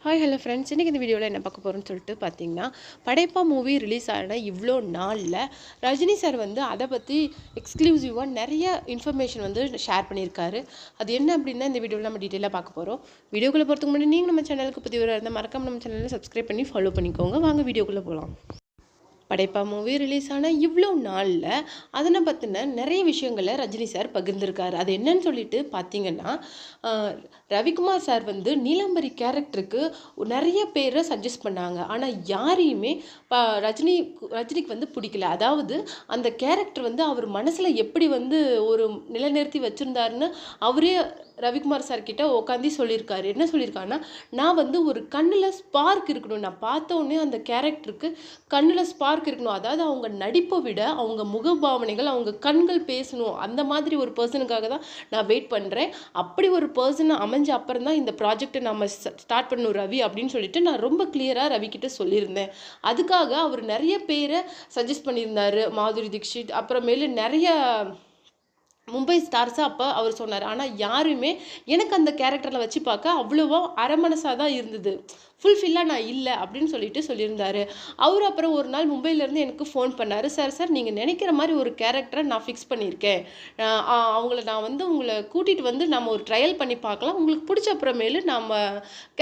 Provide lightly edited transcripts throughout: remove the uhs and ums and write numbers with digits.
Hi hello friends, இன்றைக்கி இந்த வீடியோவில் என்ன பார்க்க போகிறோம்னு சொல்லிட்டு பார்த்தீங்கன்னா, படைப்பா மூவி ரிலீஸ் ஆன இவ்வளோ நாளில் ரஜினி சார் வந்து அதை பற்றி எக்ஸ்க்ளூசிவாக நிறைய இன்ஃபர்மேஷன் வந்து ஷேர் பண்ணியிருக்காரு. அது என்ன அப்படின்னா இந்த வீடியோவில் நம்ம டீட்டெயிலாக பார்க்க போகிறோம். வீடியோக்குள்ளே போகிறதுக்கு முன்னாடி நீங்கள் நம்ம சேனலுக்கு புதியவராக இருந்தால் மறக்காம நம்ம சேனலை சப்ஸ்கிரைப் பண்ணி ஃபாலோ பண்ணிக்கோங்க. வாங்க வீடியோக்குள்ளே போகலாம். படைப்பா மூவி ரிலீஸ் ஆன இவ்வளோ நாளில் அதனை பற்றின நிறைய விஷயங்களை ரஜினி சார் பகிர்ந்திருக்காரு. அது என்னன்னு சொல்லிட்டு பார்த்தீங்கன்னா, ரவிக்குமார் சார் வந்து நீலாம்பரி கேரக்டருக்கு நிறைய பேரை சஜஸ்ட் பண்ணாங்க. ஆனால் யாரையுமே ரஜினிக்கு வந்து பிடிக்கல. அதாவது அந்த கேரக்டர் வந்து அவர் மனசில் எப்படி வந்து ஒரு நிலைநிறுத்தி வச்சுருந்தாருன்னு அவரே ரவிக்குமார் சார் கிட்ட உட்காந்து சொல்லியிருக்காரு. என்ன சொல்லியிருக்காருன்னா, நான் வந்து ஒரு கண்ணில் ஸ்பார்க் இருக்கணும், நான் பார்த்த உடனே அந்த கேரக்டருக்கு கண்ணில் ஸ்பார்க் இருக்கணும், அதாவது அவங்க நடிப்பை விட அவங்க முகபாவனைகள், அவங்க கண்கள் பேசணும், அந்த மாதிரி ஒரு பர்சனுக்காக தான் நான் வெயிட் பண்ணுறேன். அப்படி ஒரு பர்சனை அமைஞ்ச அப்புறம் தான் இந்த ப்ராஜெக்டை நம்ம ஸ்டார்ட் பண்ணணும் ரவி அப்படின்னு சொல்லிட்டு நான் ரொம்ப கிளியராக ரவி கிட்ட சொல்லியிருந்தேன். அதுக்காக அவர் நிறைய பேரை சஜஸ்ட் பண்ணியிருந்தாரு. மாதுரி தீக்ஷித், அப்புறமேலு நிறைய மும்பை ஸ்டார்ஸாக அப்போ அவர் சொன்னார். ஆனால் யாருமே எனக்கு அந்த கேரக்டரில் வச்சு பார்க்க அவ்வளோவா அரமனசாக தான் இருந்தது, ஃபுல்ஃபில்லாக நான் இல்லை அப்படின்னு சொல்லியிருந்தாரு. அவர் அப்புறம் ஒரு நாள் மும்பையிலேருந்து எனக்கு ஃபோன் பண்ணார். சார் நீங்கள் நினைக்கிற மாதிரி ஒரு கேரக்டரை நான் ஃபிக்ஸ் பண்ணியிருக்கேன், நான் வந்து உங்களை கூட்டிகிட்டு வந்து நம்ம ஒரு ட்ரையல் பண்ணி பார்க்கலாம், உங்களுக்கு பிடிச்ச அப்புறமேலு நம்ம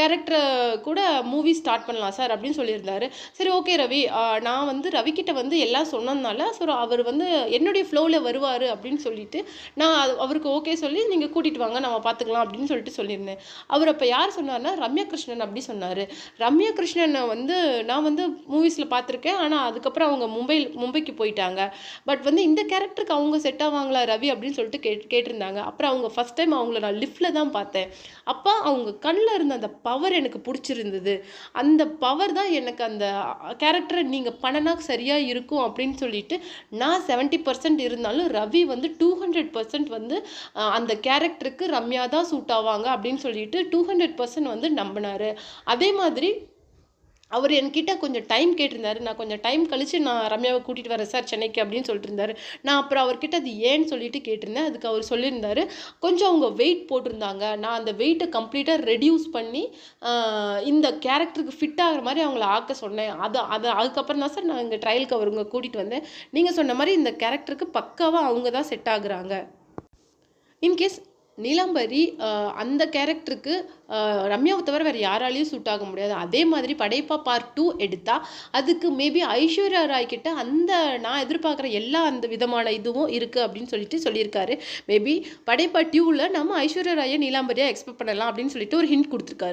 கேரக்டரை கூட மூவி ஸ்டார்ட் பண்ணலாம் சார் அப்படின்னு சொல்லியிருந்தாரு. சரி, ஓகே ரவி, நான் வந்து ரவிக்கிட்ட வந்து எல்லாம் சொன்னதுனால அவர் வந்து என்னுடைய ஃப்ளோவில் வருவார் அப்படின்னு சொல்லிட்டு நான் அவருக்கு ஓகே சொல்லி நீங்கள் கூட்டிகிட்டு வாங்க நம்ம பார்த்துக்கலாம் அப்படின்னு சொல்லிட்டு சொல்லியிருந்தேன். அவர் அப்போ யார் சொன்னார்னா ரம்யா கிருஷ்ணன் அப்படி சொன்னார். ரம்யா கிருஷ்ணனை வந்து நான் வந்து மூவிஸில் பார்த்துருக்கேன், ஆனால் அதுக்கப்புறம் அவங்க மும்பைக்கு போயிட்டாங்க. பட் வந்து இந்த கேரக்டருக்கு அவங்க செட் ஆவாங்களா ரவி அப்படின்னு சொல்லிட்டு கேட்டிருந்தாங்க. அப்புறம் அவங்க ஃபஸ்ட் டைம் அவங்கள நான் லிஃப்டில் தான் பார்த்தேன். அப்போ அவங்க கண்ணில் இருந்த அந்த பவர் எனக்கு பிடிச்சிருந்தது. அந்த பவர் தான் எனக்கு அந்த கேரக்டரை நீங்கள் பண்ணினா சரியாக இருக்கும் அப்படின்னு சொல்லிட்டு நான் 70% இருந்தாலும் ரவி வந்து 200% வந்து அந்த கேரக்டருக்கு ரம்யா தான் சூட் ஆவாங்க அப்படின்னு சொல்லிட்டு 200% வந்து நம்பினாரு. அதே மாதிரி அவர் என்கிட்ட கொஞ்சம் டைம் கேட்டிருந்தாரு. நான் கொஞ்சம் டைம் கழித்து நான் ரம்யாவை கூட்டிகிட்டு வரேன் சார் சென்னைக்கு அப்படின்னு சொல்லிட்டு இருந்தாரு. நான் அப்புறம் அவர்கிட்ட அது ஏன்னு சொல்லிட்டு கேட்டிருந்தேன். அதுக்கு அவர் சொல்லியிருந்தாரு, கொஞ்சம் அவங்க வெயிட் போட்டிருந்தாங்க, நான் அந்த வெயிட்டை கம்ப்ளீட்டாக ரெடியூஸ் பண்ணி இந்த கேரக்டருக்கு ஃபிட் ஆகிற மாதிரி அவங்கள ஆக்க சொன்னேன். அதுக்கப்புறம் தான் சார் நான் இங்கே ட்ரையலுக்கு அவருங்க கூட்டிகிட்டு வந்தேன். நீங்கள் சொன்ன மாதிரி இந்த கேரக்டருக்கு பக்காவாக அவங்க தான் செட் ஆகுறாங்க. இன்கேஸ் நீலாம்பரி அந்த கேரக்டருக்கு ரம்யாவை தவிர வேறு யாராலையும் சூட் ஆக முடியாது. அதே மாதிரி படைப்பா பார்ட் 2 எடுத்தால் அதுக்கு மேபி ஐஸ்வர்யா ராய் கிட்ட அந்த நான் எதிர்பார்க்குற எல்லா அந்த விதமான இதுவும் இருக்குது அப்படின்னு சொல்லியிருக்காரு. மேபி படைப்பா 2வில் நம்ம ஐஸ்வர்யா ராயை நீலாம்பரியாக எக்ஸ்பெக்ட் பண்ணலாம் அப்படின்னு சொல்லிட்டு ஒரு ஹிண்ட் கொடுத்துருக்காரு.